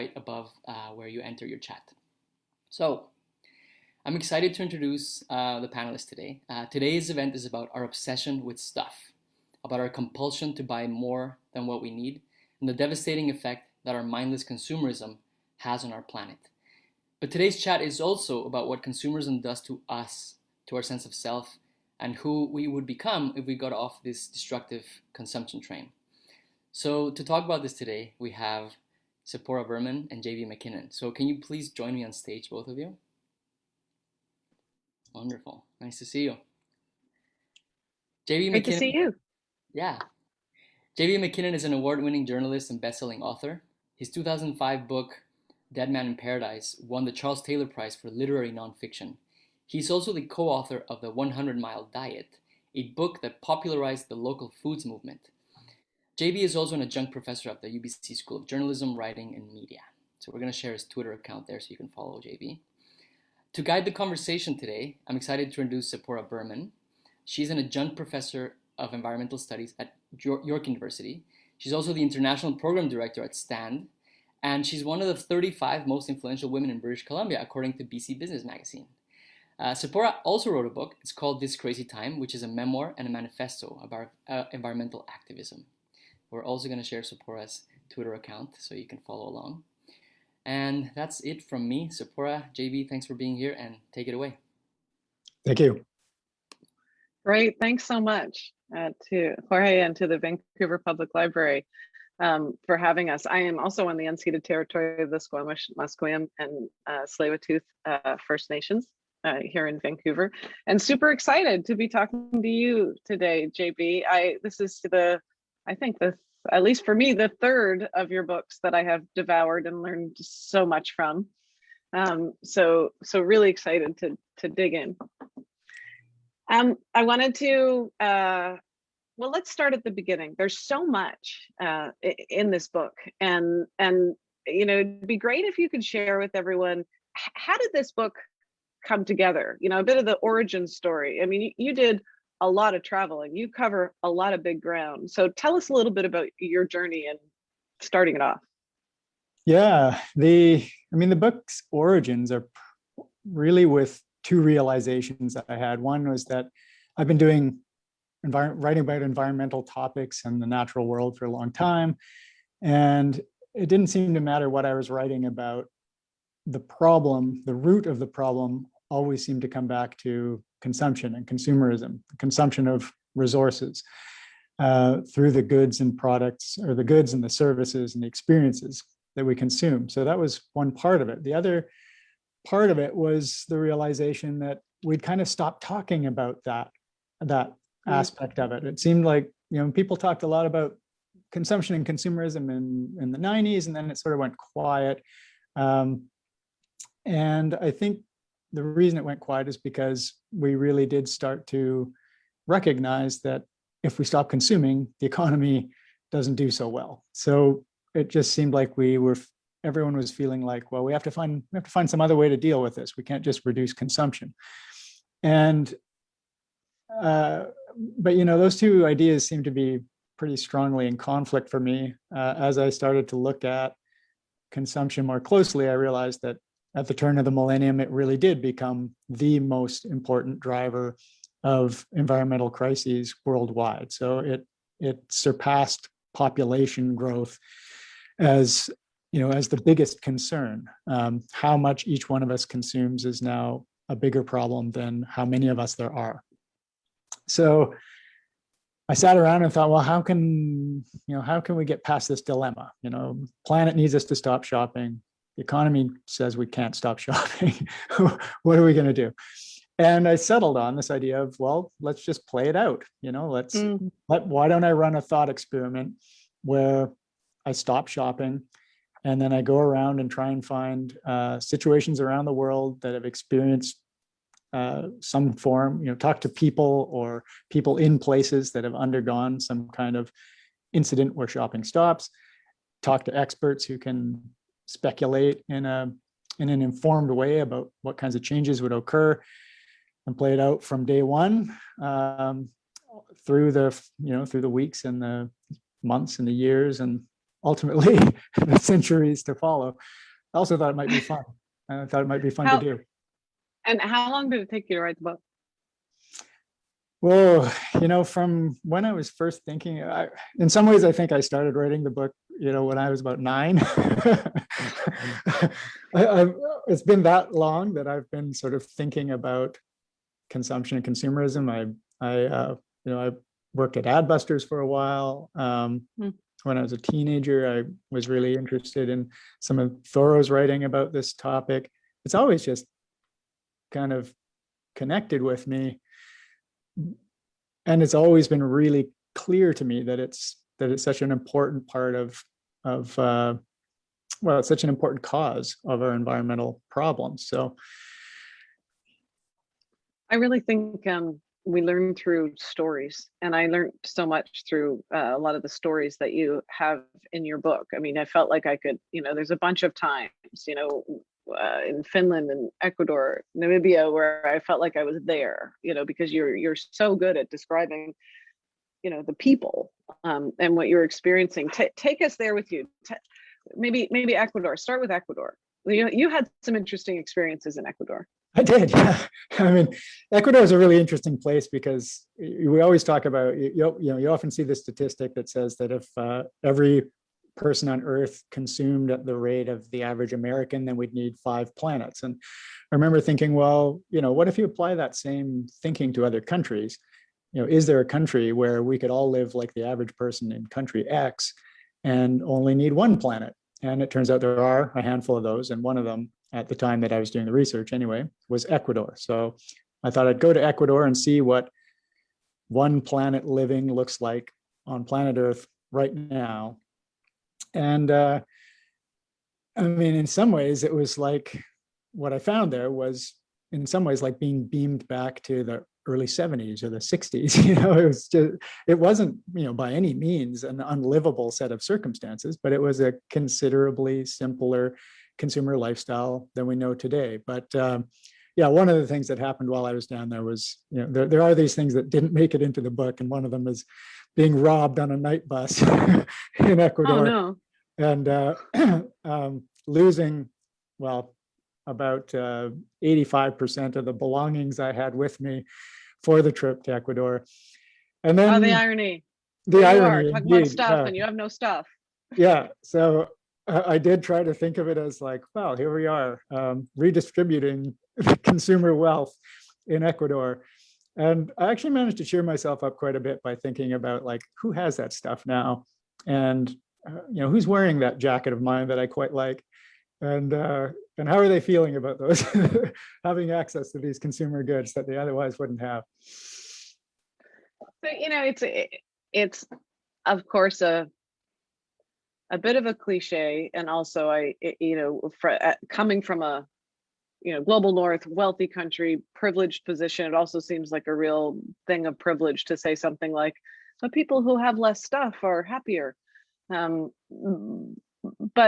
right above where you enter your chat. So I'm excited to introduce the panelists today. Today's event is about our obsession with stuff, about our compulsion to buy more than what we need, and the devastating effect that our mindless consumerism has on our planet. But today's chat is also about what consumerism does to us, to our sense of self, and who we would become if we got off this destructive consumption train. So to talk about this today, we have Tzeporah Berman and JB MacKinnon. So can you please join me on stage, both of you? Wonderful. Nice to see you. JB MacKinnon. Great to see you. Yeah. JB MacKinnon is an award-winning journalist and best-selling author. His 2005 book, Dead Man in Paradise, won the Charles Taylor Prize for literary nonfiction. He's also the co-author of The 100-Mile Diet, a book that popularized the local foods movement. JB is also an adjunct professor at the UBC School of Journalism, Writing, and Media. So we're going to share his Twitter account there so you can follow JB. To guide the conversation today, I'm excited to introduce Tzeporah Berman. She's an adjunct professor of environmental studies at York University. She's also the international program director at Stand, and she's one of the 35 most influential women in British Columbia, according to BC Business Magazine. Tzeporah also wrote a book. It's called This Crazy Time, which is a memoir and a manifesto about environmental activism. We're also going to share Tzeporah's Twitter account so you can follow along. And that's it from me. Tzeporah, JB, thanks for being here, and take it away. Thank you. Great. Thanks so much to Jorge and to the Vancouver Public Library for having us. I am also on the unceded territory of the Squamish, Musqueam, and Tsleil-Waututh First Nations here in Vancouver, and super excited to be talking to you today, JB. This is I think at least for me, the third of your books that I have devoured and learned so much from. So really excited to dig in. I wanted to, well, let's start at the beginning. There's so much in this book, and you know, it'd be great if you could share with everyone, how did this book come together? You know, a bit of the origin story. I mean, you did a lot of traveling. You cover a lot of big ground. So tell us a little bit about your journey and starting it off. Yeah, the book's origins are really with two realizations that I had. One was that I've been doing writing about environmental topics and the natural world for a long time, and it didn't seem to matter what I was writing about. The problem, the root of the problem, always seemed to come back to consumption and consumerism, consumption of resources through the goods and products, or the goods and the services and the experiences that we consume. So that was one part of it. The other part of it was the realization that we'd kind of stopped talking about that aspect of it. It seemed like, you know, people talked a lot about consumption and consumerism in the 90s, and then it sort of went quiet. And I think the reason it went quiet is because we really did start to recognize that if we stop consuming, the economy doesn't do so well. So it just seemed like everyone was feeling like, well, we have to find some other way to deal with this. We can't just reduce consumption. And but you know, those two ideas seem to be pretty strongly in conflict for me. As I started to look at consumption more closely, I realized that at the turn of the millennium, it really did become the most important driver of environmental crises worldwide. So it surpassed population growth as, you know, as the biggest concern. How much each one of us consumes is now a bigger problem than how many of us there are. So I sat around and thought, well, how can we get past this dilemma? You know, planet needs us to stop shopping. The economy says we can't stop shopping. What are we going to do? And I settled on this idea of, well, let's just play it out. You know, why don't I run a thought experiment where I stop shopping, and then I go around and try and find situations around the world that have experienced some form, you know, talk to people or people in places that have undergone some kind of incident where shopping stops, talk to experts who can speculate in an informed way about what kinds of changes would occur, and play it out from day one through the weeks and the months and the years and ultimately the centuries to follow. I also thought it might be fun. I thought it might be fun to do. And how long did it take you to write the book? Well, from when I was first thinking, in some ways, I think I started writing the book, when I was about 9. It's been that long that I've been sort of thinking about consumption and consumerism. I worked at Adbusters for a while. When I was a teenager, I was really interested in some of Thoreau's writing about this topic. It's always just kind of connected with me. And it's always been really clear to me that it's such an important part of it's such an important cause of our environmental problems. So I really think we learn through stories, and I learned so much through a lot of the stories that you have in your book. I mean, I felt like I could, there's a bunch of times, in Finland and Ecuador, Namibia, where I felt like I was there, because you're so good at describing, the people and what you're experiencing. Take us there with you. Maybe Ecuador. Start with Ecuador. You had some interesting experiences in Ecuador. I did, yeah. I mean, Ecuador is a really interesting place because we always talk about, you often see the statistic that says that if every person on Earth consumed at the rate of the average American, then we'd need 5 planets. And I remember thinking, well, what if you apply that same thinking to other countries? Is there a country where we could all live like the average person in country X and only need 1 planet? And it turns out there are a handful of those, and one of them, at the time that I was doing the research anyway, was Ecuador. So I thought I'd go to Ecuador and see what 1 planet living looks like on planet Earth right now. And I mean, in some ways, it was like what I found there was in some ways like being beamed back to the early 70s or the 60s. It wasn't, by any means an unlivable set of circumstances, but it was a considerably simpler consumer lifestyle than we know today. But yeah, one of the things that happened while I was down there was, there are these things that didn't make it into the book, and one of them is being robbed on a night bus in Ecuador. Oh, no. And losing, about 85% of the belongings I had with me for the trip to Ecuador. And then the irony. The irony. Talk about stuff, and you have no stuff. Yeah. So I did try to think of it as like, well, here we are, redistributing consumer wealth in Ecuador. And I actually managed to cheer myself up quite a bit by thinking about like, who has that stuff now? And, who's wearing that jacket of mine that I quite like? And how are they feeling about those, having access to these consumer goods that they otherwise wouldn't have? So, it's of course a bit of a cliche, and also coming from a global north, wealthy country, privileged position, it also seems like a real thing of privilege to say something like, but people who have less stuff are happier. But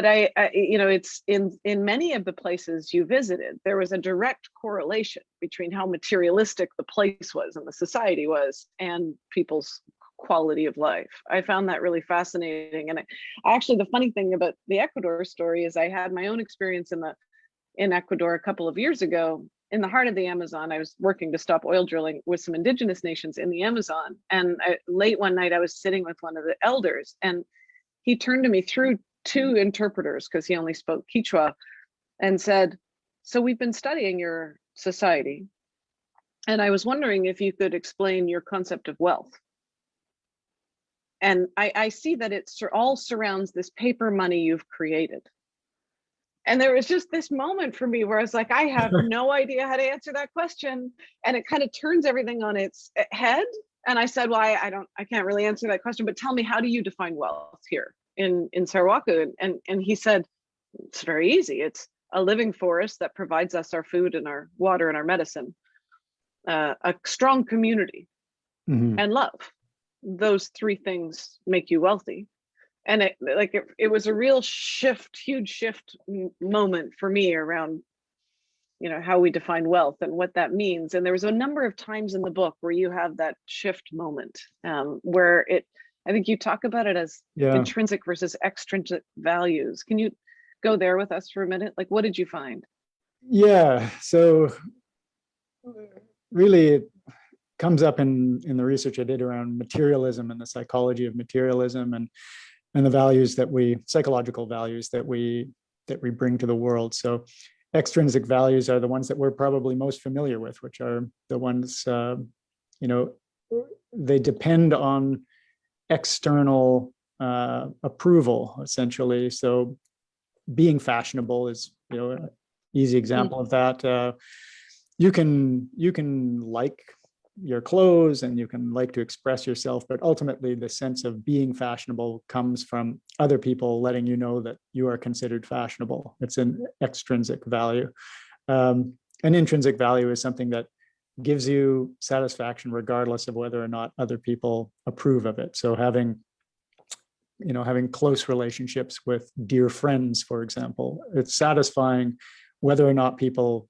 it's in many of the places you visited, there was a direct correlation between how materialistic the place was and the society was and people's quality of life. I found that really fascinating. And actually, the funny thing about the Ecuador story is I had my own experience in Ecuador a couple of years ago. In the heart of the Amazon, I was working to stop oil drilling with some indigenous nations in the Amazon. And late one night, I was sitting with one of the elders, and he turned to me through 2 interpreters, because he only spoke Quechua, and said, so we've been studying your society, and I was wondering if you could explain your concept of wealth. And I see that it all surrounds this paper money you've created. And there was just this moment for me where I was like, I have no idea how to answer that question. And it kind of turns everything on its head. And I said, well, I can't really answer that question, but tell me, how do you define wealth here in Sarawak? And he said, it's very easy. It's a living forest that provides us our food and our water and our medicine, a strong community, and love. Those 3 things make you wealthy. And it was a real shift, huge shift moment for me around, how we define wealth and what that means. And there was a number of times in the book where you have that shift moment, where I think you talk about it as Yeah. intrinsic versus extrinsic values. Can you go there with us for a minute? Like, what did you find? Yeah. So really, it comes up in the research I did around materialism and the psychology of materialism, and the values that psychological values that we bring to the world. So extrinsic values are the ones that we're probably most familiar with, which are the ones, they depend on external approval, essentially. So being fashionable is, an easy example of that. You can like your clothes and you can like to express yourself, but ultimately the sense of being fashionable comes from other people letting you know that you are considered fashionable. It's an extrinsic value. An intrinsic value is something that gives you satisfaction regardless of whether or not other people approve of it. So having close relationships with dear friends, for example, it's satisfying whether or not people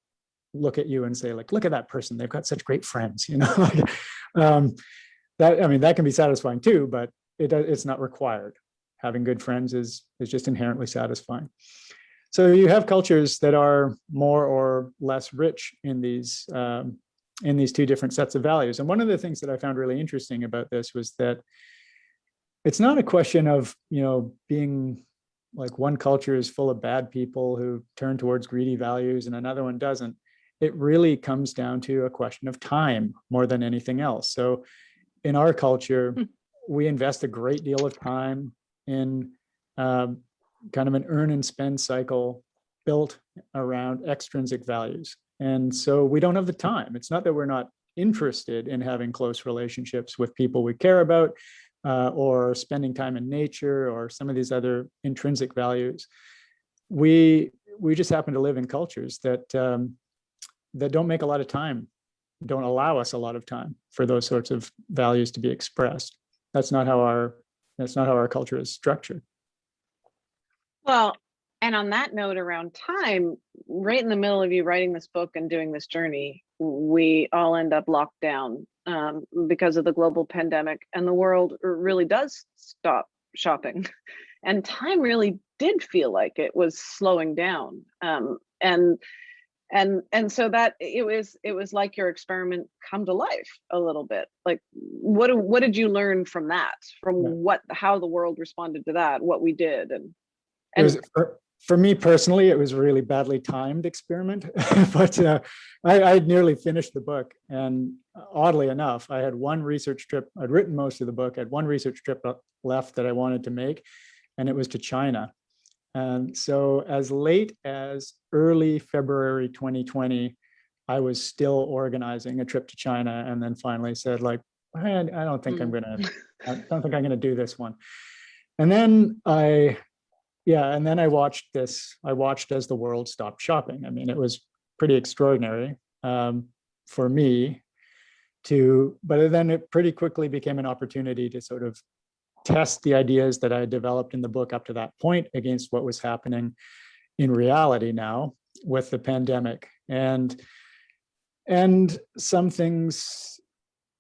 look at you and say, like, look at that person, they've got such great friends, that can be satisfying too, but it's not required. Having good friends is just inherently satisfying. So you have cultures that are more or less rich in these two different sets of values. And one of the things that I found really interesting about this was that it's not a question of, being like one culture is full of bad people who turn towards greedy values and another one doesn't. It really comes down to a question of time more than anything else. So in our culture, we invest a great deal of time in kind of an earn and spend cycle built around extrinsic values. And so we don't have the time. It's not that we're not interested in having close relationships with people we care about, or spending time in nature, or some of these other intrinsic values. We just happen to live in cultures that don't make a lot of time, don't allow us a lot of time for those sorts of values to be expressed. That's not how our culture is structured. Well, and on that note around time, right in the middle of you writing this book and doing this journey, we all end up locked down because of the global pandemic, and the world really does stop shopping. And time really did feel like it was slowing down. And so that it was like your experiment come to life a little bit. Like, what did you learn from that? From how the world responded to that, what we did, and it was, for me personally, it was a really badly timed experiment. But I nearly finished the book, and oddly enough, I had one research trip. I'd written most of the book. I had one research trip left that I wanted to make, and it was to China. And so as late as early February 2020, I was still organizing a trip to China, and then finally said, like, I don't think I'm gonna do this one. And then I watched this. I watched as the world stopped shopping. I mean, it was pretty extraordinary for me but then it pretty quickly became an opportunity to sort of test the ideas that I had developed in the book up to that point against what was happening in reality now with the pandemic. And some things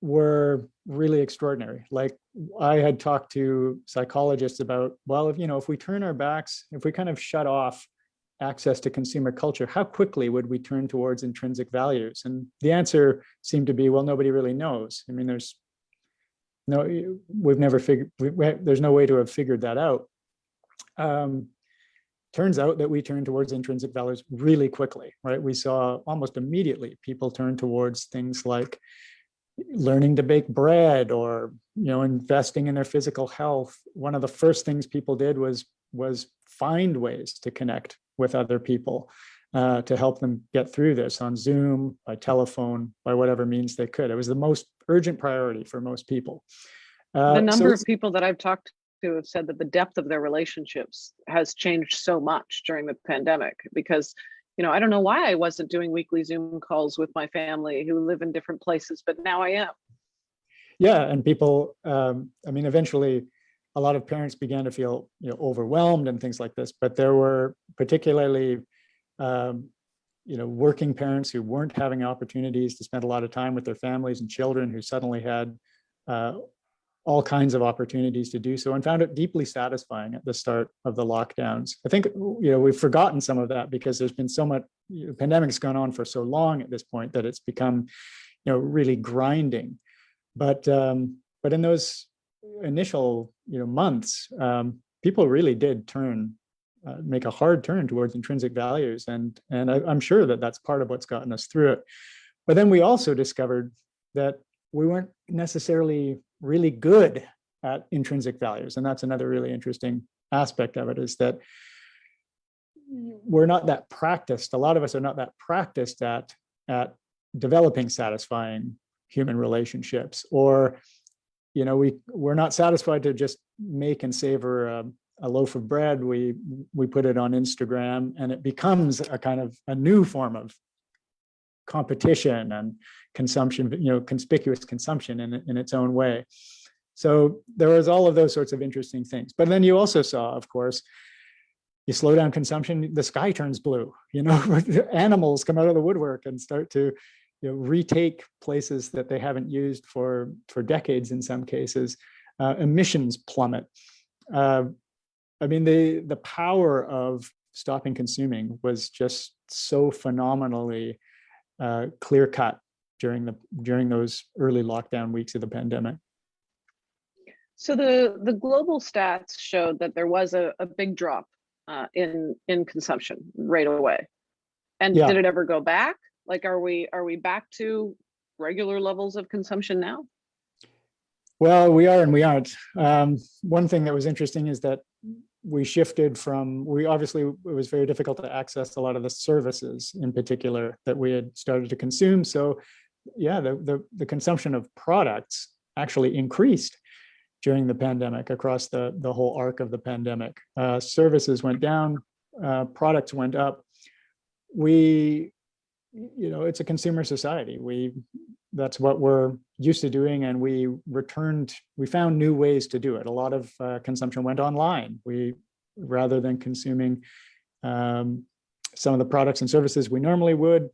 were really extraordinary. Like, I had talked to psychologists about, well, if we turn our backs, if we kind of shut off access to consumer culture, how quickly would we turn towards intrinsic values? And the answer seemed to be, well, nobody really knows. I mean, there's no way to have figured that out. Turns out that we turned towards intrinsic values really quickly, right? We saw almost immediately people turn towards things like learning to bake bread, or investing in their physical health. One of the first things people did was find ways to connect with other people, to help them get through this on Zoom, by telephone, by whatever means they could. It was the most urgent priority for most people. The number of people that I've talked to have said that the depth of their relationships has changed so much during the pandemic, because I don't know why I wasn't doing weekly Zoom calls with my family who live in different places, but now I am. Yeah, and people, eventually a lot of parents began to feel overwhelmed and things like this, but there were particularly working parents who weren't having opportunities to spend a lot of time with their families and children, who suddenly had all kinds of opportunities to do so, and found it deeply satisfying at the start of the lockdowns. I think, we've forgotten some of that because there's been so much, the pandemic's gone on for so long at this point that it's become, really grinding. But in those initial, months, people really did make a hard turn towards intrinsic values, and I'm sure that that's part of what's gotten us through it. But then we also discovered that we weren't necessarily really good at intrinsic values, and that's another really interesting aspect of it, is that we're not that practiced. A lot of us are not that practiced at developing satisfying human relationships, or we're not satisfied to just make and savor a loaf of bread. We put it on Instagram, and it becomes a kind of a new form of competition and consumption, conspicuous consumption in its own way. So there was all of those sorts of interesting things. But then you also saw, of course, you slow down consumption, the sky turns blue. Animals come out of the woodwork and start to retake places that they haven't used for decades in some cases. Emissions plummet. The power of stopping consuming was just so phenomenally clear cut during those early lockdown weeks of the pandemic. So the global stats showed that there was a big drop in consumption right away. And did it ever go back? Like, are we back to regular levels of consumption now? Well, we are and we aren't. One thing that was interesting is that we shifted from, it was very difficult to access a lot of the services in particular that we had started to consume. So yeah, the consumption of products actually increased during the pandemic across the whole arc of the pandemic. Services went down, products went up. It's a consumer society. That's what we're used to doing, and we found new ways to do it. A lot of consumption went online. Rather than consuming some of the products and services we normally would,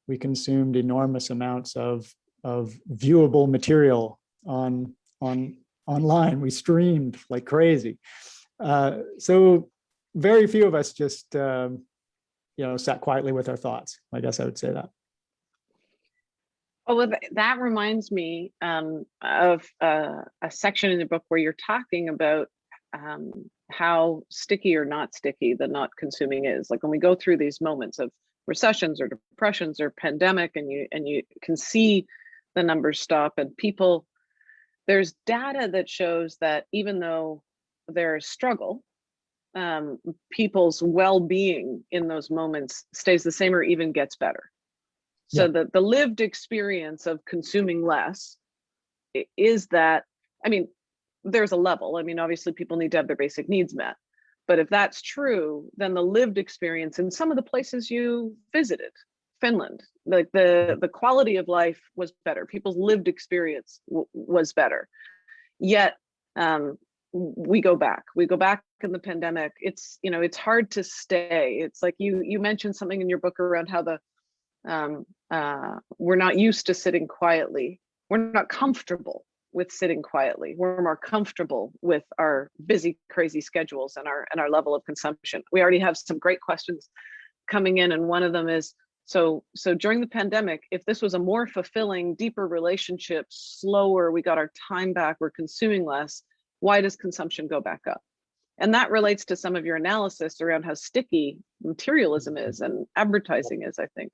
we consumed enormous amounts of viewable material online. We streamed like crazy. So very few of us just sat quietly with our thoughts. I guess I would say that. Well, that reminds me of a section in the book where you're talking about how sticky or not sticky the not consuming is. Like when we go through these moments of recessions or depressions or pandemic, and you can see the numbers stop, and people, there's data that shows that even though there's struggle, people's well-being in those moments stays the same or even gets better. So the lived experience of consuming less is that, there's a level. Obviously people need to have their basic needs met. But if that's true, then the lived experience in some of the places you visited, Finland, like the quality of life was better. People's lived experience was better. Yet we go back in the pandemic. It's hard to stay. It's like you mentioned something in your book around how we're not used to sitting quietly. We're not comfortable with sitting quietly. We're more comfortable with our busy, crazy schedules and our level of consumption. We already have some great questions coming in, and one of them is, so during the pandemic, if this was a more fulfilling, deeper relationship, slower, we got our time back, we're consuming less, why does consumption go back up? And that relates to some of your analysis around how sticky materialism is and advertising is, I think.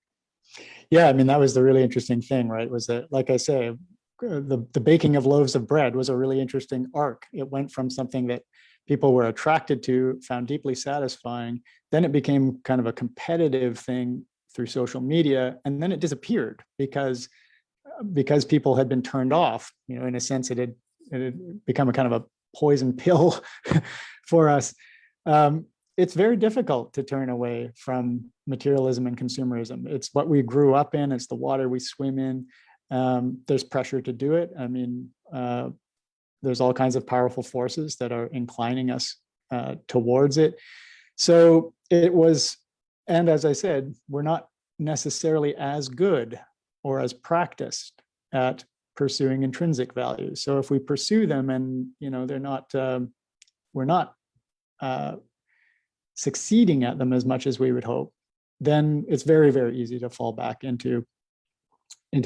Yeah, that was the really interesting thing, right? Was that, like I say, the baking of loaves of bread was a really interesting arc. It went from something that people were attracted to, found deeply satisfying, then it became kind of a competitive thing through social media, and then it disappeared because people had been turned off. In a sense, it had become a kind of a poison pill for us. It's very difficult to turn away from materialism and consumerism. It's what we grew up in. It's the water we swim in. There's pressure to do it. There's all kinds of powerful forces that are inclining us towards it. So it was, and as I said, we're not necessarily as good or as practiced at pursuing intrinsic values. So if we pursue them and, they're not, we're not succeeding at them as much as we would hope, then it's very, very easy to fall back into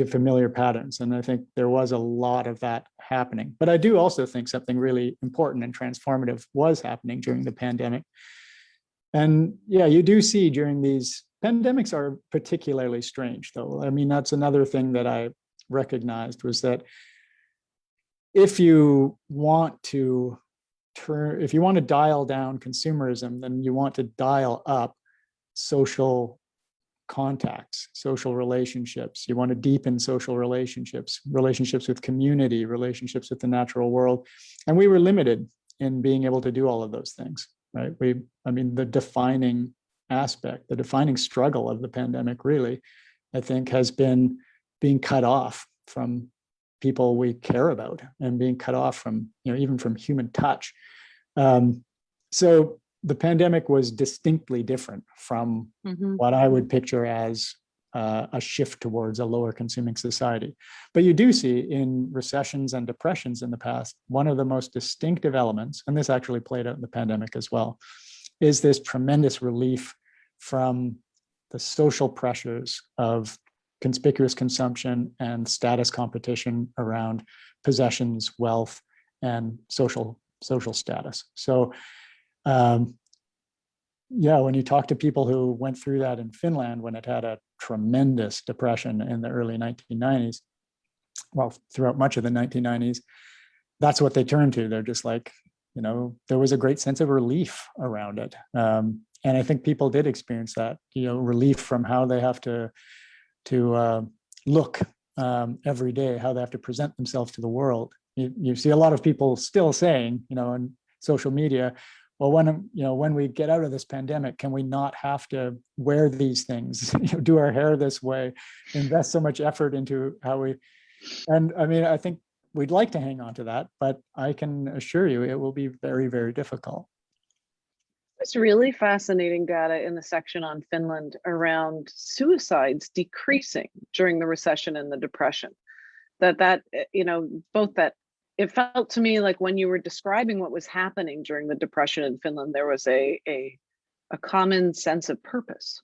familiar patterns. And I think there was a lot of that happening. But I do also think something really important and transformative was happening during the pandemic. And yeah, you do see during these pandemics are particularly strange, though. I mean, that's another thing that I recognized was that if you want to dial down consumerism, then you want to dial up social contacts, social relationships. You want to deepen social relationships with community, relationships with the natural world. And we were limited in being able to do all of those things, right? The defining aspect, the defining struggle of the pandemic really, I think, has been being cut off from people we care about and being cut off from, even from human touch. So the pandemic was distinctly different from what I would picture as a shift towards a lower consuming society. But you do see in recessions and depressions in the past, one of the most distinctive elements, and this actually played out in the pandemic as well, is this tremendous relief from the social pressures of conspicuous consumption and status competition around possessions, wealth, and social status. So when you talk to people who went through that in Finland when it had a tremendous depression in the early 1990s, well, throughout much of the 1990s, that's what they turned to. They're just like, there was a great sense of relief around it. And I think people did experience that, relief from how they have to look every day, how they have to present themselves to the world. You see a lot of people still saying, on social media, well, when we get out of this pandemic, can we not have to wear these things, do our hair this way, invest so much effort into how we, and I mean, I think we'd like to hang on to that, but I can assure you it will be very, very difficult. It's really fascinating data in the section on Finland around suicides decreasing during the recession and the depression. Both that it felt to me like when you were describing what was happening during the depression in Finland, there was a common sense of purpose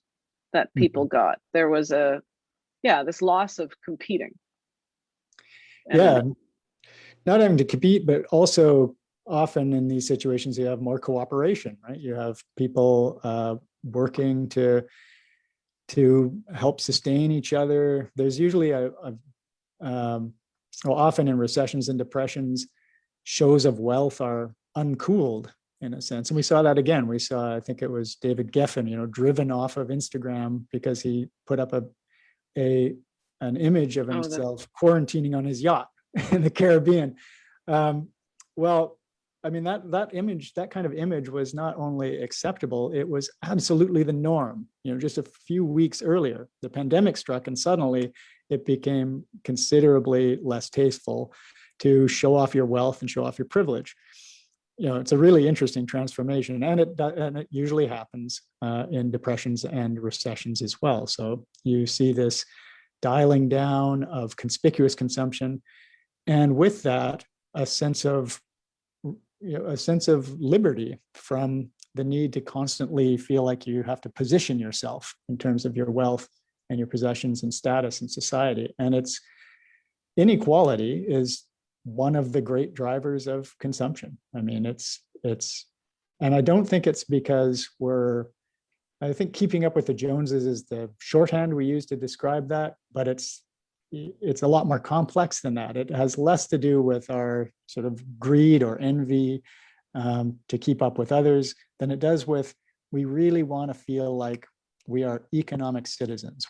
that people got. There was this loss of competing. Not having to compete, but also often in these situations, you have more cooperation, right? You have people working to help sustain each other. There's usually often in recessions and depressions, shows of wealth are uncooled in a sense. And we saw that again. We saw, I think it was David Geffen, driven off of Instagram because he put up an image of himself quarantining on his yacht in the Caribbean. I mean, that kind of image was not only acceptable, it was absolutely the norm. Just a few weeks earlier, the pandemic struck and suddenly it became considerably less tasteful to show off your wealth and show off your privilege. It's a really interesting transformation, and it usually happens in depressions and recessions as well. So you see this dialing down of conspicuous consumption, and with that, a sense of liberty from the need to constantly feel like you have to position yourself in terms of your wealth and your possessions and status in society. And inequality is one of the great drivers of consumption. I mean, and I don't think it's because I think keeping up with the Joneses is the shorthand we use to describe that, but it's a lot more complex than that. It has less to do with our sort of greed or envy to keep up with others than it does with, we really want to feel like we are economic citizens.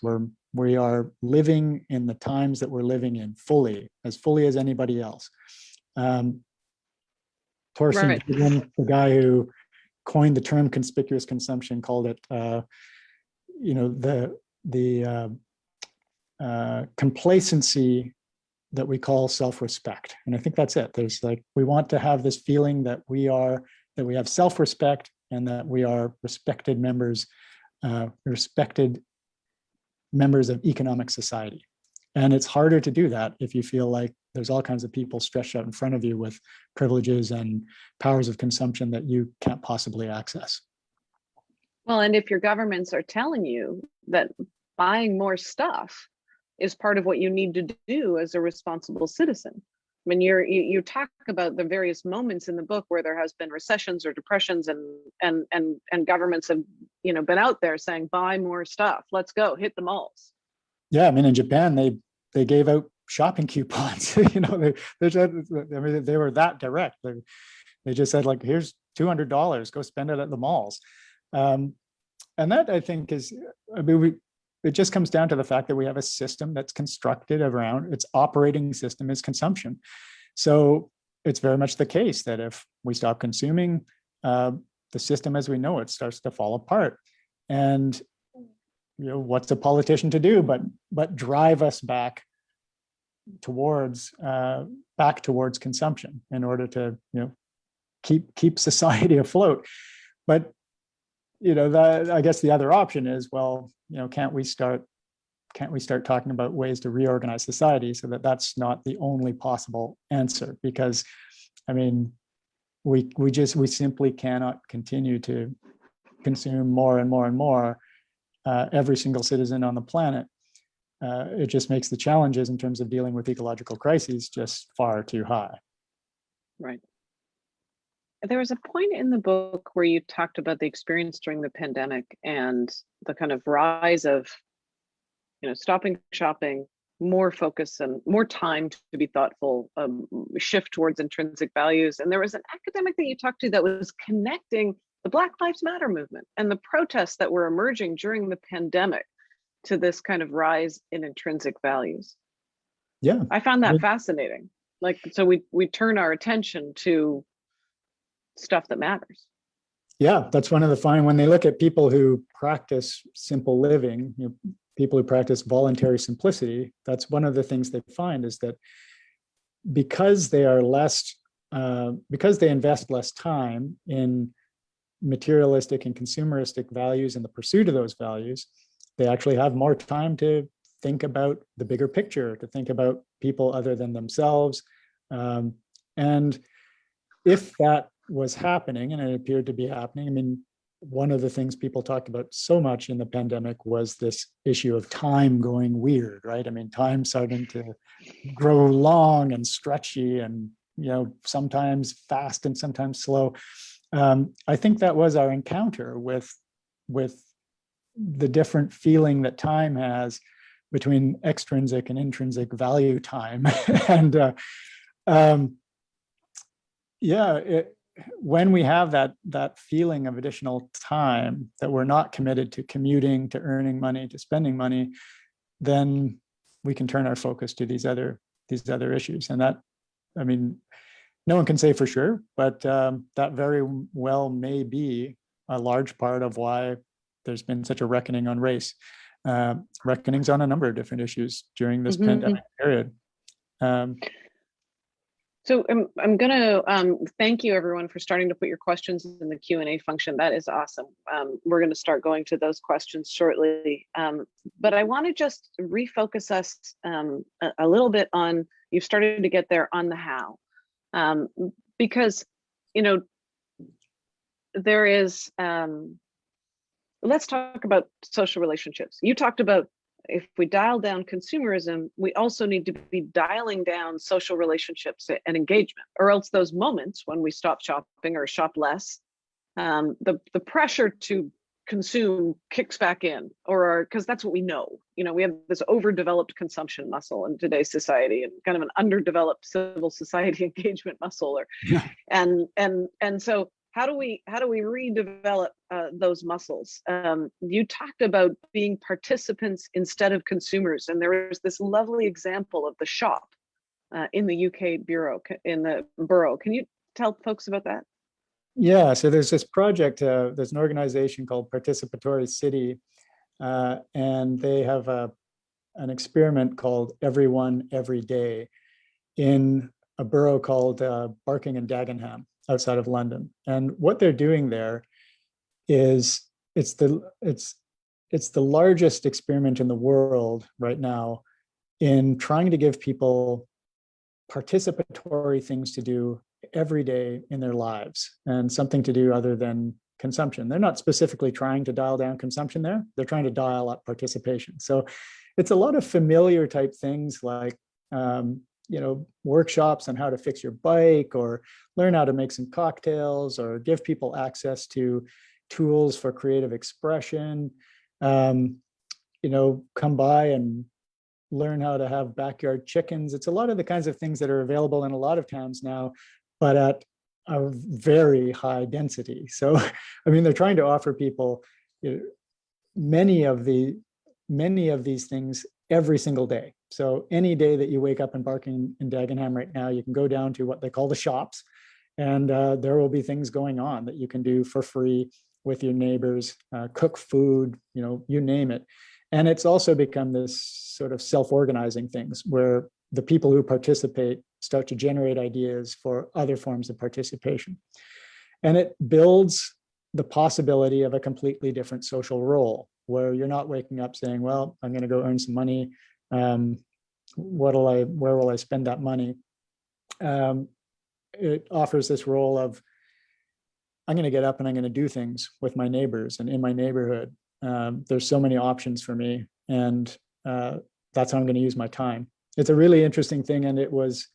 We are living in the times that we're living in fully as anybody else. Torsten Jürgen, the guy who coined the term conspicuous consumption, called it, the complacency that we call self-respect. And I think that's it. There's we want to have this feeling that we have self-respect and that we are respected members of economic society. And it's harder to do that if you feel like there's all kinds of people stretched out in front of you with privileges and powers of consumption that you can't possibly access. Well, and if your governments are telling you that buying more stuff is part of what you need to do as a responsible citizen. I mean, you talk about the various moments in the book where there has been recessions or depressions, and governments have, you know, been out there saying, buy more stuff, let's go hit the malls. Yeah, I mean, in Japan, they gave out shopping coupons. You know, they were that direct. They just said, like, here's $200, go spend it at the malls. And that, I think, is, I mean, it just comes down to the fact that we have a system that's constructed around, its operating system is consumption. So it's very much the case that if we stop consuming, the system as we know it starts to fall apart. And, you know, what's a politician to do but drive us back towards consumption in order to, you know, keep society afloat. But, you know, that, I guess the other option is, well, you know, can't we start talking about ways to reorganize society so that that's not the only possible answer? Because, I mean, we simply cannot continue to consume more and more and more, every single citizen on the planet. It just makes the challenges in terms of dealing with ecological crises just far too high. Right. There was a point in the book where you talked about the experience during the pandemic and the kind of rise of, you know, stopping shopping, more focus and more time to be thoughtful, shift towards intrinsic values. And there was an academic that you talked to that was connecting the Black Lives Matter movement and the protests that were emerging during the pandemic to this kind of rise in intrinsic values. Yeah, I found that fascinating. Like, so we turn our attention to stuff that matters. Yeah, that's one of the fine, when they look at people who practice simple living, you know, people who practice voluntary simplicity, that's one of the things they find is that because they are less, because they invest less time in materialistic and consumeristic values and the pursuit of those values, they actually have more time to think about the bigger picture, to think about people other than themselves. And if that was happening, and it appeared to be happening, I mean, one of the things people talked about so much in the pandemic was this issue of time going weird, right? I mean, time starting to grow long and stretchy and, you know, sometimes fast and sometimes slow. I think that was our encounter with the different feeling that time has between extrinsic and intrinsic value time. And when we have that feeling of additional time that we're not committed to commuting, to earning money, to spending money, then we can turn our focus to these other issues. And that, I mean, no one can say for sure, but that very well may be a large part of why there's been such a reckoning on race, reckonings on a number of different issues during this pandemic period. So I'm going to thank you, everyone, for starting to put your questions in the Q&A function. That is awesome. We're going to start going to those questions shortly. But I want to just refocus us a little bit on, you've started to get there on the how. Because, you know, there is, let's talk about social relationships. You talked about, if we dial down consumerism, we also need to be dialing down social relationships and engagement, or else those moments when we stop shopping or shop less, the pressure to consume kicks back in, or because that's what we know. You know, we have this overdeveloped consumption muscle in today's society, and kind of an underdeveloped civil society engagement muscle, or and so how do we redevelop those muscles? You talked about being participants instead of consumers, and there is this lovely example of the shop in the UK in the borough. Can you tell folks about that? Yeah, so there's this project, there's an organization called Participatory City, and they have an experiment called Everyone Every Day in a borough called Barking and Dagenham outside of London. And what they're doing there is it's the largest experiment in the world right now in trying to give people participatory things to do every day in their lives and something to do other than consumption. They're not specifically trying to dial down consumption there. They're trying to dial up participation. So it's a lot of familiar type things like, workshops on how to fix your bike, or learn how to make some cocktails, or give people access to tools for creative expression. Come by and learn how to have backyard chickens. It's a lot of the kinds of things that are available in a lot of towns now, but at a very high density. So, they're trying to offer people many of these things every single day. So any day that you wake up in Barking and Dagenham right now, you can go down to what they call the shops, and there will be things going on that you can do for free with your neighbors, cook food, you name it. And it's also become this sort of self-organizing things where the people who participate start to generate ideas for other forms of participation. And it builds the possibility of a completely different social role, where you're not waking up saying, well, I'm going to go earn some money. Where will I spend that money? It offers this role of, I'm going to get up and I'm going to do things with my neighbors and in my neighborhood. There's so many options for me, and that's how I'm going to use my time. It's a really interesting thing, and it was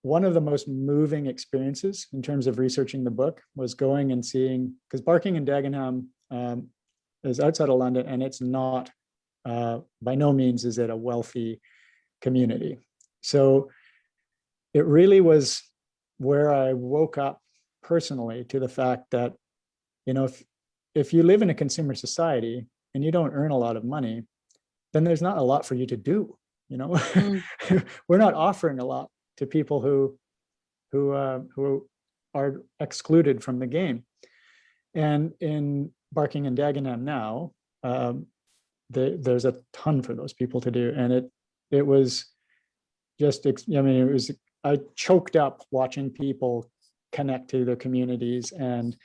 one of the most moving experiences in terms of researching the book, was going and seeing, because Barking and Dagenham is outside of London, and it's not, by no means is it a wealthy community. So it really was where I woke up personally to the fact that, if you live in a consumer society and you don't earn a lot of money, then there's not a lot for you to do. We're not offering a lot to people who are excluded from the game. And in Barking and Dagenham now, there's a ton for those people to do, and it was just, I choked up watching people connect to their communities and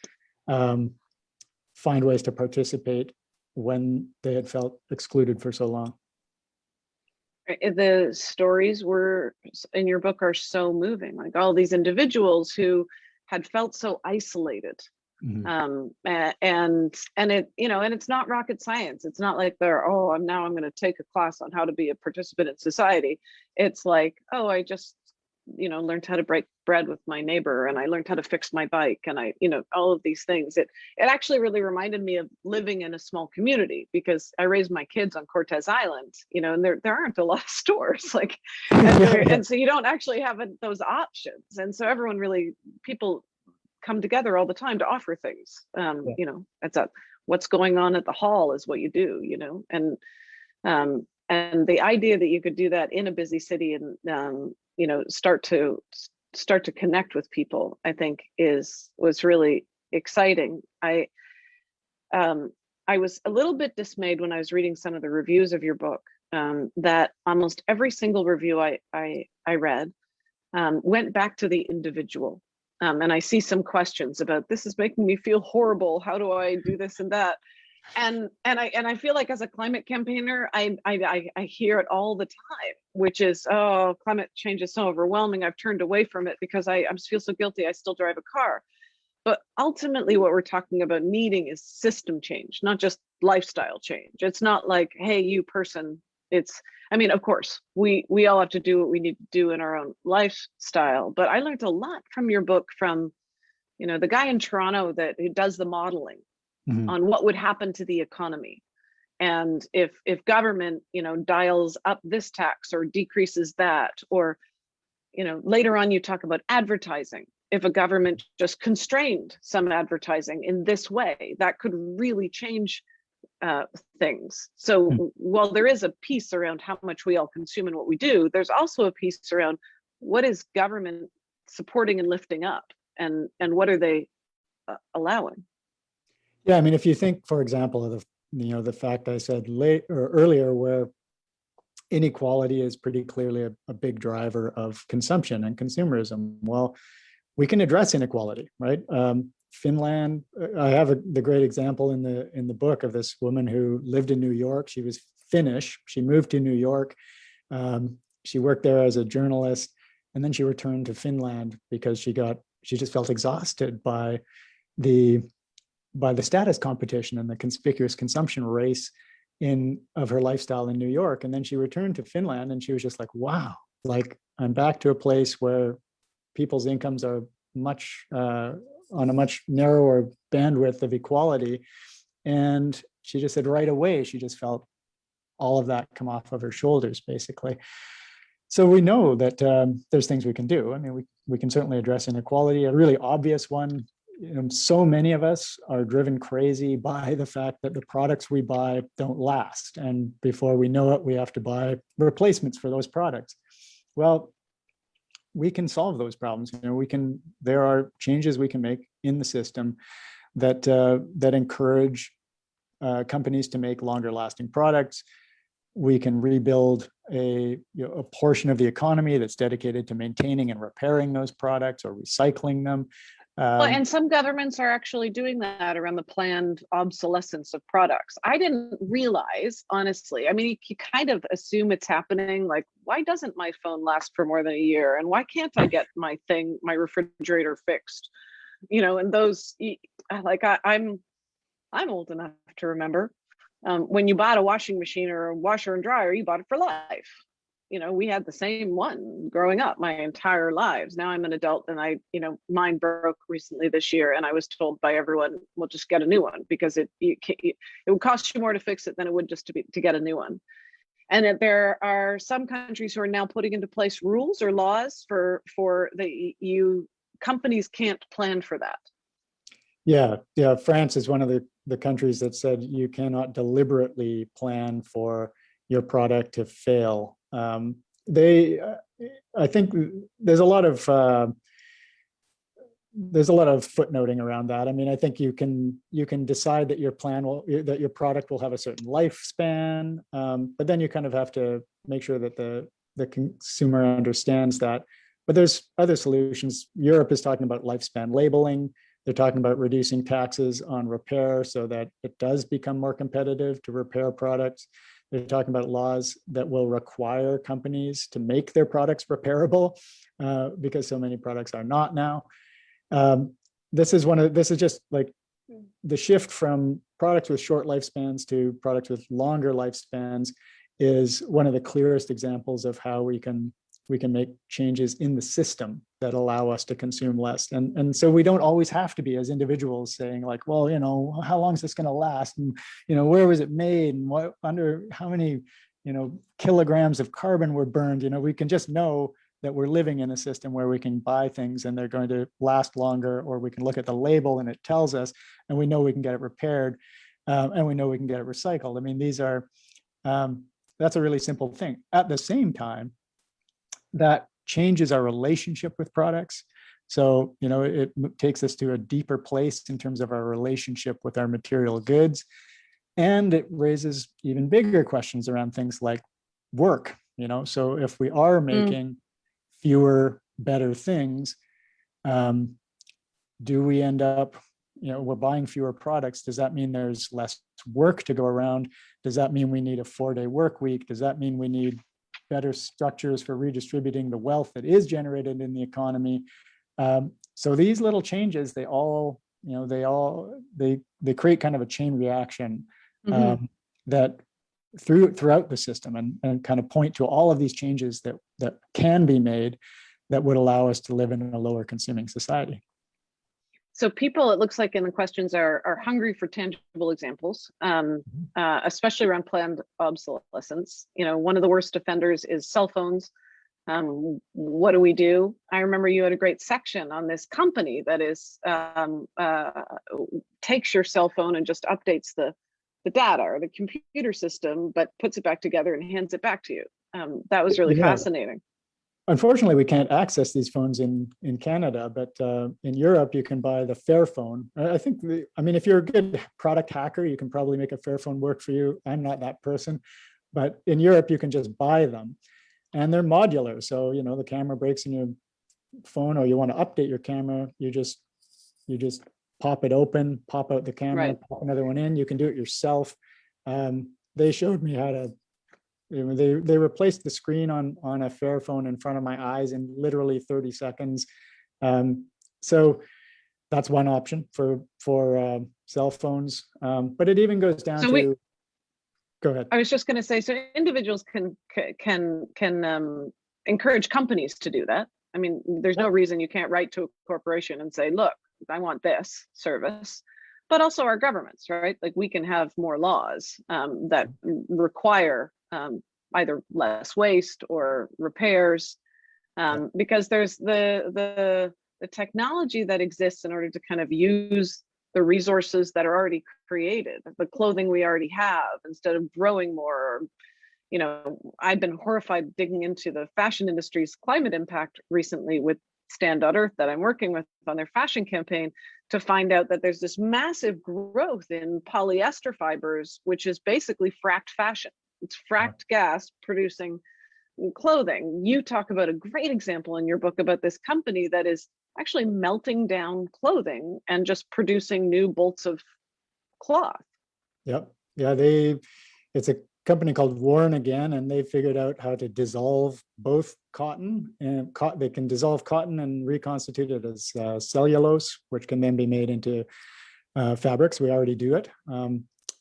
find ways to participate when they had felt excluded for so long. The stories in your book are so moving, like all these individuals who had felt so isolated. Mm-hmm. And it's not rocket science. It's not like I'm going to take a class on how to be a participant in society. It's like, I just, learned how to break bread with my neighbor, and I learned how to fix my bike, and I, all of these things. It actually really reminded me of living in a small community, because I raised my kids on Cortez Island, and there aren't a lot of stores, like, and so you don't actually have those options. And so people come together all the time to offer things. It's what's going on at the hall is what you do, and the idea that you could do that in a busy city and start to connect with people, I think was really exciting. I was a little bit dismayed when I was reading some of the reviews of your book, that almost every single review I read went back to the individual. And I see some questions about, this is making me feel horrible. How do I do this and that? And I feel like, as a climate campaigner, I hear it all the time, which is, climate change is so overwhelming. I've turned away from it because I feel so guilty. I still drive a car. But ultimately, what we're talking about needing is system change, not just lifestyle change. It's not like, hey, you person. Of course, we all have to do what we need to do in our own lifestyle. But I learned a lot from your book, from, the guy in Toronto who does the modeling. Mm-hmm. on what would happen to the economy. And if government, dials up this tax or decreases that, or, later on you talk about advertising. If a government just constrained some advertising in this way, that could really change things. So while there is a piece around how much we all consume and what we do, there's also a piece around what is government supporting and lifting up, and what are they allowing? Yeah, if you think, for example, of the fact I said earlier, where inequality is pretty clearly a big driver of consumption and consumerism. Well, we can address inequality, right? Finland. I have the great example in the book of this woman who lived in New York. She was Finnish. She moved to New York. She worked there as a journalist, And then she returned to Finland because she just felt exhausted by the status competition and the conspicuous consumption race of her lifestyle in New York. And then she returned to Finland and she was just like, wow, like I'm back to a place where people's incomes are much on a much narrower bandwidth of equality. And she just said right away, she just felt all of that come off of her shoulders, basically. So we know that there's things we can do. I mean, we can certainly address inequality. A really obvious one, so many of us are driven crazy by the fact that the products we buy don't last. And before we know it, we have to buy replacements for those products. Well, we can solve those problems. There are changes we can make in the system that encourage companies to make longer lasting products. We can rebuild a portion of the economy that's dedicated to maintaining and repairing those products or recycling them. Well, and some governments are actually doing that around the planned obsolescence of products. I didn't realize, honestly. I mean, you kind of assume it's happening. Like, why doesn't my phone last for more than a year? And why can't I get my refrigerator fixed? And those, like, I'm old enough to remember when you bought a washing machine or a washer and dryer, you bought it for life. We had the same one growing up my entire lives. Now I'm an adult and mine broke recently this year and I was told by everyone, well, just get a new one because it would cost you more to fix it than it would just to get a new one. And that there are some countries who are now putting into place rules or laws for the EU. Companies can't plan for that. Yeah. France is one of the countries that said you cannot deliberately plan for your product to fail. I think there's a lot of footnoting around that. I mean, I think you can decide that your product will have a certain lifespan, but then you kind of have to make sure that the consumer understands that. But there's other solutions. Europe is talking about lifespan labeling. They're talking about reducing taxes on repair so that it does become more competitive to repair products. They're talking about laws that will require companies to make their products repairable because so many products are not now. This is just like the shift from products with short lifespans to products with longer lifespans is one of the clearest examples of how we can make changes in the system that allow us to consume less. And so we don't always have to be as individuals saying like, well, how long is this going to last? And, where was it made? And under how many, kilograms of carbon were burned? We can just know that we're living in a system where we can buy things and they're going to last longer, or we can look at the label and it tells us, and we know we can get it repaired, and we know we can get it recycled. I mean, that's a really simple thing. At the same time, that changes our relationship with products. So, it takes us to a deeper place in terms of our relationship with our material goods. And it raises even bigger questions around things like work, So if we are making fewer, better things, do we end up, we're buying fewer products. Does that mean there's less work to go around? Does that mean we need a 4-day work week? Does that mean we need better structures for redistributing the wealth that is generated in the economy? So these little changes, they create kind of a chain reaction that throughout the system and kind of point to all of these changes that can be made that would allow us to live in a lower consuming society. So people, it looks like in the questions are hungry for tangible examples, especially around planned obsolescence. One of the worst offenders is cell phones. What do we do? I remember you had a great section on this company that is takes your cell phone and just updates the data or the computer system, but puts it back together and hands it back to you. That was really fascinating. Unfortunately, we can't access these phones in Canada, but in Europe, you can buy the Fairphone. I think, if you're a good product hacker, you can probably make a Fairphone work for you. I'm not that person, but in Europe, you can just buy them, and they're modular. So the camera breaks in your phone, or you want to update your camera, you just pop it open, pop out the camera, pop another one in. You can do it yourself. They showed me how to. They replaced the screen on a Fairphone in front of my eyes in literally 30 seconds. So that's one option for cell phones. But it even goes down to. Go ahead. I was just going to say, so individuals can encourage companies to do that. I mean, there's no reason you can't write to a corporation and say, look, I want this service, but also our governments, right? Like we can have more laws that require either less waste or repairs, because there's the technology that exists in order to kind of use the resources that are already created, the clothing we already have, instead of growing more. You know, I've been horrified digging into the fashion industry's climate impact recently with Stand.Earth that I'm working with on their fashion campaign, to find out that there's this massive growth in polyester fibers, which is basically fracked fashion. It's fracked gas producing clothing. You talk about a great example in your book about this company that is actually melting down clothing and just producing new bolts of cloth. Yep. Yeah, it's a company called Warren again, and they figured out how to dissolve both cotton and they can dissolve cotton and reconstitute it as cellulose, which can then be made into fabrics. We already do it.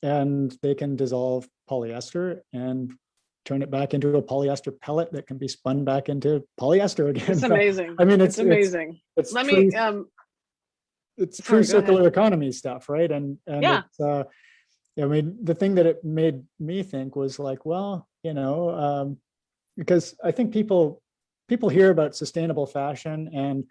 And they can dissolve polyester and turn it back into a polyester pellet that can be spun back into polyester again. It's amazing. I mean, it's amazing. It's Let true, me it's sorry, true circular economy stuff, right? And yeah. It's I mean, the thing that it made me think was like, well, because I think people hear about sustainable fashion, and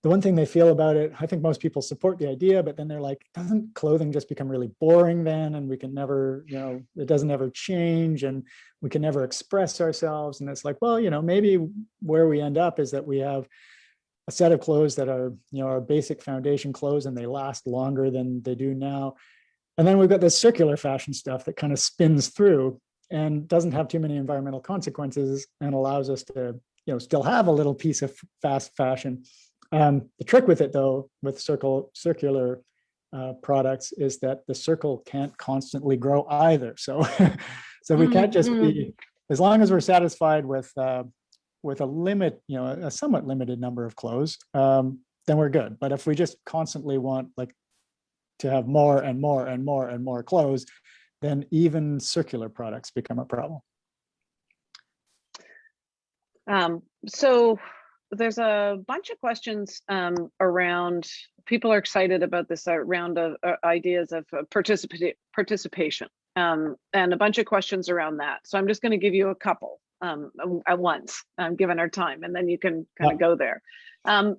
the one thing they feel about it, I think most people support the idea, but then they're like, doesn't clothing just become really boring then? And we can never, it doesn't ever change, and we can never express ourselves. And it's like, well, maybe where we end up is that we have a set of clothes that are, our basic foundation clothes, and they last longer than they do now. And then we've got this circular fashion stuff that kind of spins through and doesn't have too many environmental consequences and allows us to, still have a little piece of fast fashion. The trick with it, though, with circular products, is that the circle can't constantly grow either. So, so we can't just be, as long as we're satisfied with a limit, a somewhat limited number of clothes, then we're good. But if we just constantly want to have more and more and more and more clothes, then even circular products become a problem. So there's a bunch of questions around, people are excited about this round of ideas of participation, and a bunch of questions around that. So I'm just going to give you a couple at once, given our time, and then you can kind of go there.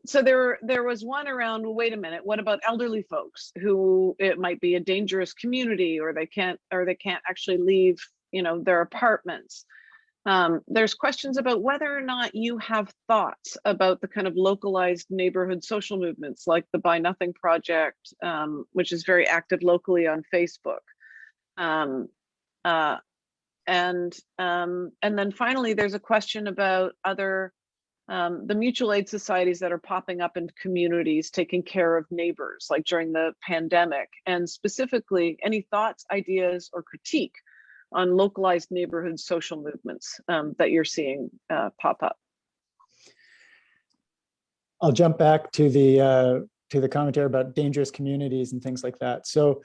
So there was one around, well, wait a minute, what about elderly folks who it might be a dangerous community, or they can't actually leave, their apartments. There's questions about whether or not you have thoughts about the kind of localized neighborhood social movements like the Buy Nothing Project, which is very active locally on Facebook. And then finally, there's a question about other the mutual aid societies that are popping up in communities taking care of neighbors, like during the pandemic, and specifically any thoughts, ideas, or critique on localized neighborhood social movements that you're seeing pop up. I'll jump back to the commentary about dangerous communities and things like that. So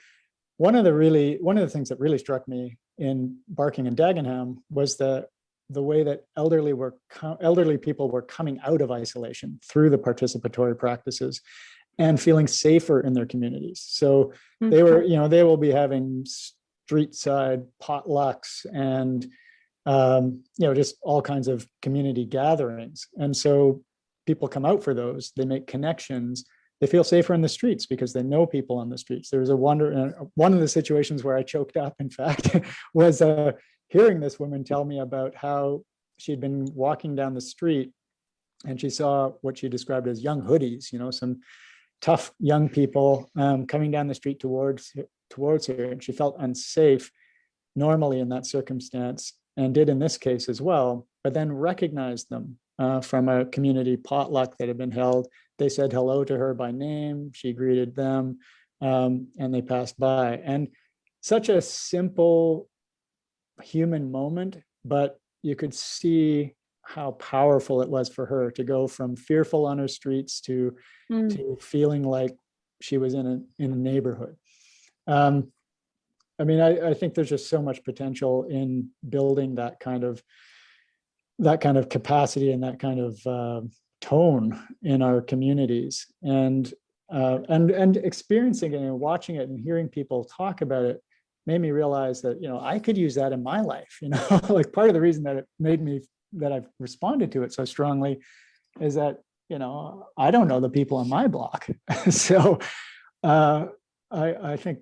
one of the things that really struck me in Barking and Dagenham was the way that elderly people were coming out of isolation through the participatory practices and feeling safer in their communities. So they were, they will be having street side potlucks and, just all kinds of community gatherings. And so people come out for those, they make connections, they feel safer in the streets because they know people on the streets. There was one of the situations where I choked up, in fact, was hearing this woman tell me about how she'd been walking down the street and she saw what she described as young hoodies, some tough young people coming down the street towards her, and she felt unsafe normally in that circumstance, and did in this case as well, but then recognized them from a community potluck that had been held. They said hello to her by name, she greeted them, and they passed by. And such a simple human moment, but you could see how powerful it was for her to go from fearful on her streets to feeling like she was in a neighborhood. I mean, I think there's just so much potential in building that kind of capacity and that kind of tone in our communities, and experiencing it and watching it and hearing people talk about it made me realize that, I could use that in my life. Like part of the reason that it made me, that I've responded to it so strongly, is that I don't know the people on my block. So I think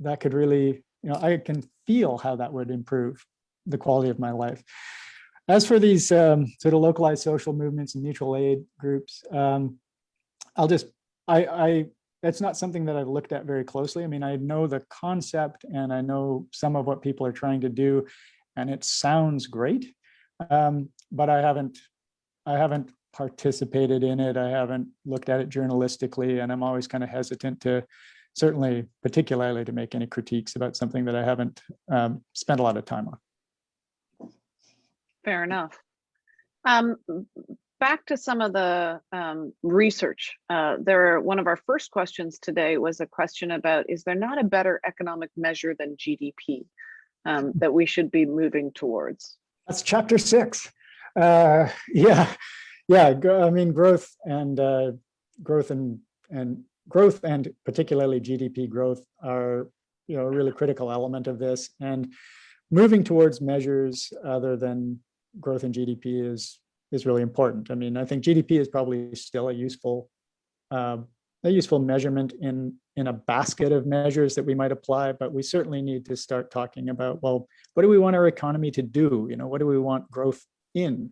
that could really, I can feel how that would improve the quality of my life. As for these sort of localized social movements and mutual aid groups, that's not something that I've looked at very closely. I mean, I know the concept and I know some of what people are trying to do, and it sounds great, but I haven't participated in it. I haven't looked at it journalistically, and I'm always kind of hesitant to, certainly particularly to make any critiques about something that I haven't spent a lot of time on. Fair enough. Back to some of the research. One of our first questions today was a question about, is there not a better economic measure than GDP that we should be moving towards? That's chapter 6. I mean, growth and particularly GDP growth are, a really critical element of this. And moving towards measures other than growth in GDP is really important. I mean, I think GDP is probably still a useful measurement in a basket of measures that we might apply, but we certainly need to start talking about, well, what do we want our economy to do? What do we want growth in?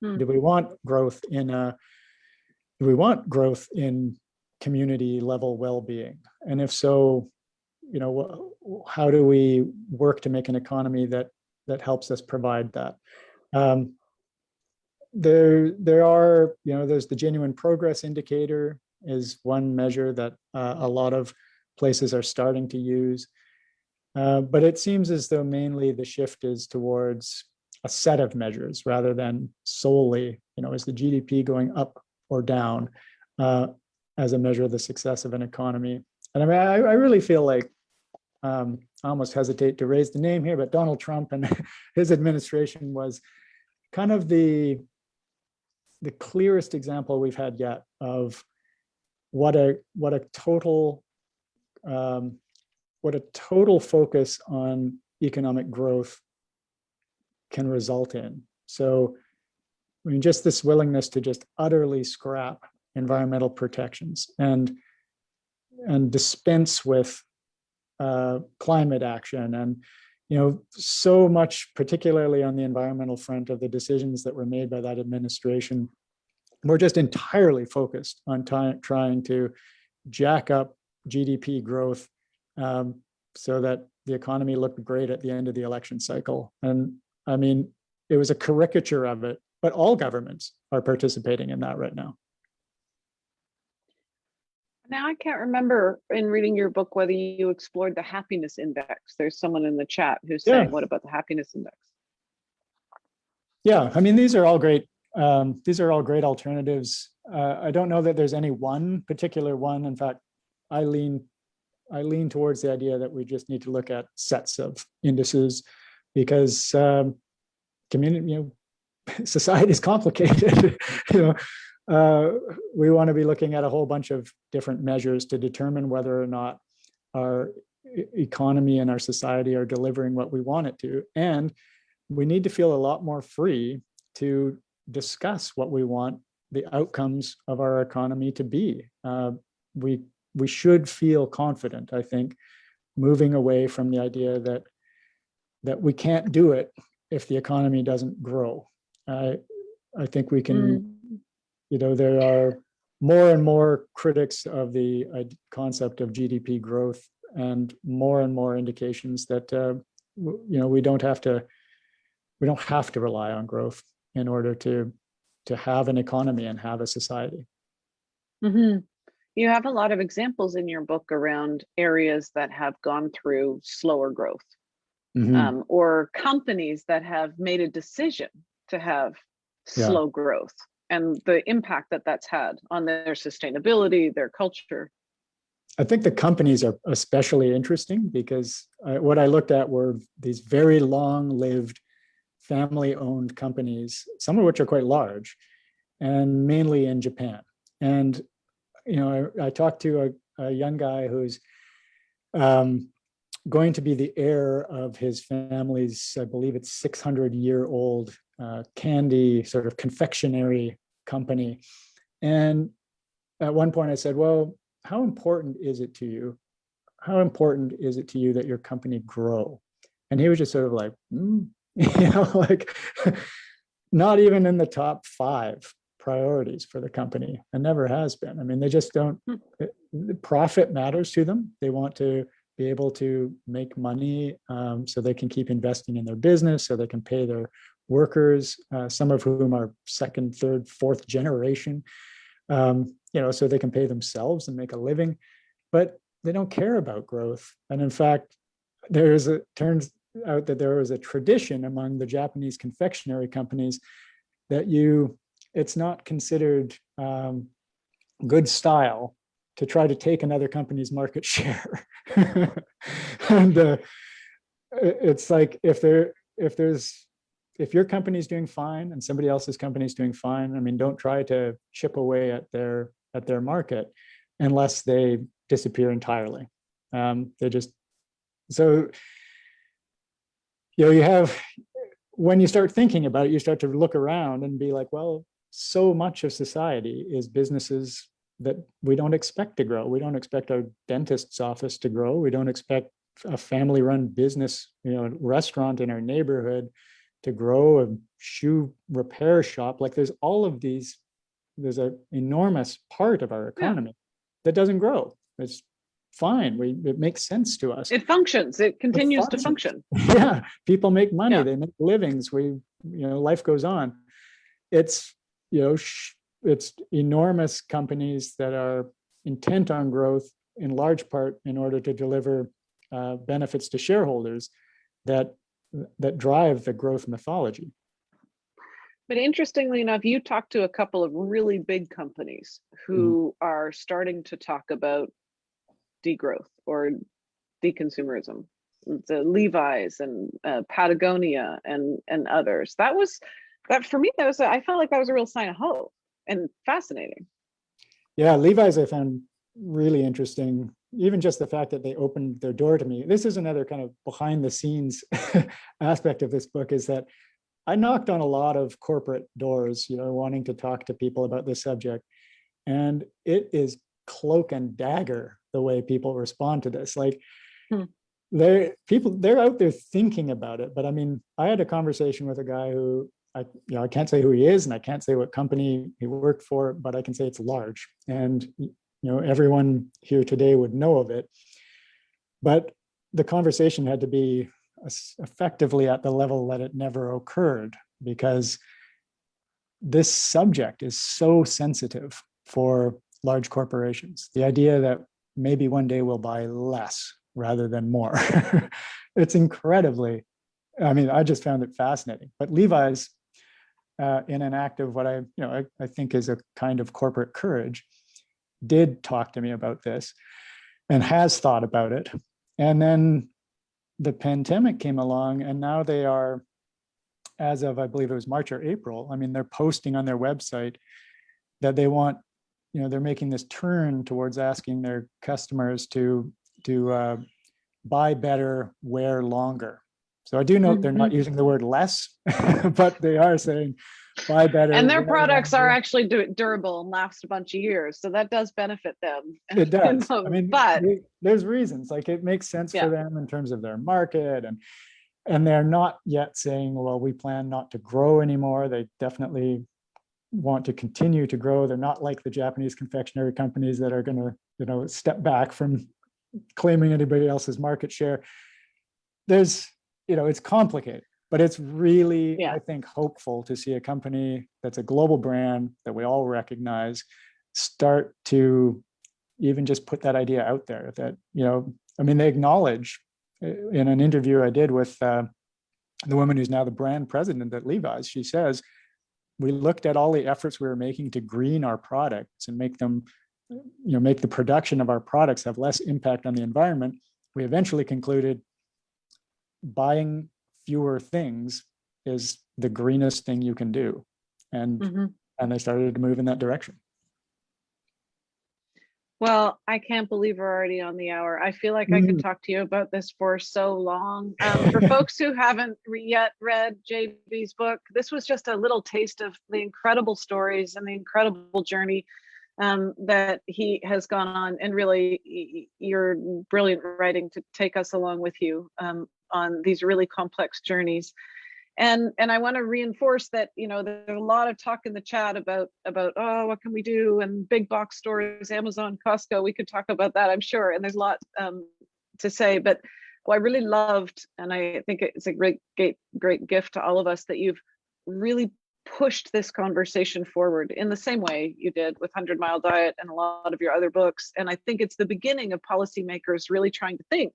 Do we want growth in community level well-being? And if so, how do we work to make an economy that helps us provide that? There are, there's the genuine progress indicator is one measure that a lot of places are starting to use. But it seems as though mainly the shift is towards a set of measures rather than solely, is the GDP going up or down as a measure of the success of an economy. And I mean, I really feel like, I almost hesitate to raise the name here, but Donald Trump and his administration was kind of the clearest example we've had yet of what a total focus on economic growth can result in. So, I mean, just this willingness to just utterly scrap environmental protections and dispense with climate action, and so much, particularly on the environmental front, of the decisions that were made by that administration were just entirely focused on trying to jack up GDP growth so that the economy looked great at the end of the election cycle. And I mean, it was a caricature of it, but all governments are participating in that right now. Now, I can't remember in reading your book whether you explored the happiness index. There's someone in the chat who's saying, what about the happiness index? Yeah, I mean, these are all great alternatives. I don't know that there's any one particular one. In fact, I lean towards the idea that we just need to look at sets of indices, because community, society is complicated. We want to be looking at a whole bunch of different measures to determine whether or not our economy and our society are delivering what we want it to. And we need to feel a lot more free to discuss what we want the outcomes of our economy to be. We should feel confident, I think, moving away from the idea that we can't do it if the economy doesn't grow. I think we can, there are more and more critics of the concept of GDP growth, and more indications that we don't have to rely on growth in order to have an economy and have a society. Mm-hmm. You have a lot of examples in your book around areas that have gone through slower growth. or companies that have made a decision to have slow growth and the impact that that's had on their sustainability, their culture. I think the companies are especially interesting because what I looked at were these very long-lived family-owned companies, some of which are quite large, and mainly in Japan. And I talked to a young guy who's going to be the heir of his family's, I believe it's 600-year-old candy sort of confectionery company. And at one point I said, well, how important is it to you? How important is it to you that your company grow? And he was just sort of like, like not even in the top 5 priorities for the company, and never has been. I mean, they just don't, profit matters to them. They want to be able to make money so they can keep investing in their business, so they can pay their workers, some of whom are 2nd, 3rd, 4th generation, so they can pay themselves and make a living, but they don't care about growth. And in fact, turns out that there was a tradition among the Japanese confectionery companies that it's not considered good style to try to take another company's market share. And it's like if your company's doing fine and somebody else's company's doing fine, I mean, don't try to chip away at their market unless they disappear entirely. You have, when you start thinking about it, you start to look around and be like, well, so much of society is businesses that we don't expect to grow. We don't expect our dentist's office to grow. We don't expect a family-run business, restaurant in our neighborhood to grow, a shoe repair shop. Like there's all of these, there's an enormous part of our economy that doesn't grow. It's fine. It makes sense to us. It functions. It continues to function. Yeah, people make money. They make livings. Life goes on. It's enormous companies that are intent on growth in large part in order to deliver benefits to shareholders that drive the growth mythology. But interestingly enough, you talked to a couple of really big companies who are starting to talk about degrowth or deconsumerism. The Levi's and Patagonia and others. That for me, I felt like that was a real sign of hope and fascinating. Yeah, Levi's I found really interesting. Even just the fact that they opened their door to me. This is another kind of behind the scenes aspect of this book, is that I knocked on a lot of corporate doors, wanting to talk to people about this subject. And it is cloak and dagger the way people respond to this. Like they're out there thinking about it. But I mean, I had a conversation with a guy who I can't say who he is and I can't say what company he worked for, but I can say it's large. And everyone here today would know of it. But the conversation had to be effectively at the level that it never occurred, because this subject is so sensitive for large corporations. The idea that maybe one day we'll buy less rather than more. It's incredibly, I just found it fascinating. But Levi's, in an act of what I think is a kind of corporate courage, did talk to me about this and has thought about it. And then the pandemic came along, and now they are, as of, I believe it was March or April, they're posting on their website that they want, they're making this turn towards asking their customers to buy better, wear longer. So I do note they're not using the word less, but they are saying buy better. And their products are actually durable and last a bunch of years. So that does benefit them. It does. But there's reasons, like it makes sense for them in terms of their market, and they're not yet saying, well, we plan not to grow anymore. They definitely want to continue to grow. They're not like the Japanese confectionery companies that are going to, step back from claiming anybody else's market share. It's complicated, but it's really, I think, hopeful to see a company that's a global brand that we all recognize start to even just put that idea out there that, they acknowledge in an interview I did with the woman who's now the brand president at Levi's, she says, we looked at all the efforts we were making to green our products and make them, make the production of our products have less impact on the environment. We eventually concluded buying fewer things is the greenest thing you can do. And they started to move in that direction. Well, I can't believe we're already on the hour. I feel like I could talk to you about this for so long. For folks who haven't yet read JB's book, this was just a little taste of the incredible stories and the incredible journey that he has gone on. And really, your brilliant writing to take us along with you on these really complex journeys. And I want to reinforce that, there's a lot of talk in the chat about oh, what can we do? And big box stores, Amazon, Costco, we could talk about that, I'm sure. And there's a lot to say, but what I really loved, and I think it's a great gift to all of us, that you've really pushed this conversation forward in the same way you did with 100 Mile Diet and a lot of your other books. And I think it's the beginning of policymakers really trying to think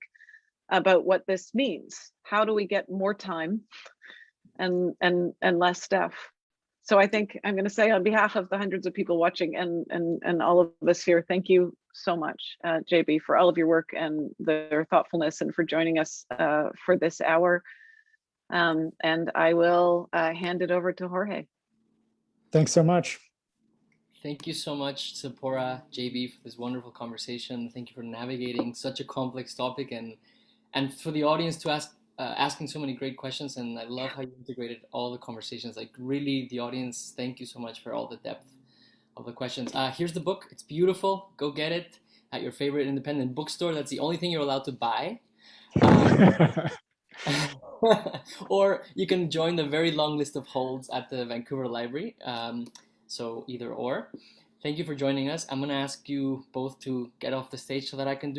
about what this means. How do we get more time and less stuff? So I think I'm going to say, on behalf of the hundreds of people watching and all of us here, thank you so much, JB, for all of your work and their thoughtfulness, and for joining us for this hour. And I will hand it over to Jorge. Thanks so much. Thank you so much, Tzeporah, JB, for this wonderful conversation. Thank you for navigating such a complex topic, and for the audience to asking so many great questions. And I love how you integrated all the conversations. Like, really, the audience, thank you so much for all the depth of the questions. Here's the book. It's beautiful. Go get it at your favorite independent bookstore. That's the only thing you're allowed to buy. Or you can join the very long list of holds at the Vancouver Library. So either or. Thank you for joining us. I'm going to ask you both to get off the stage so that I can do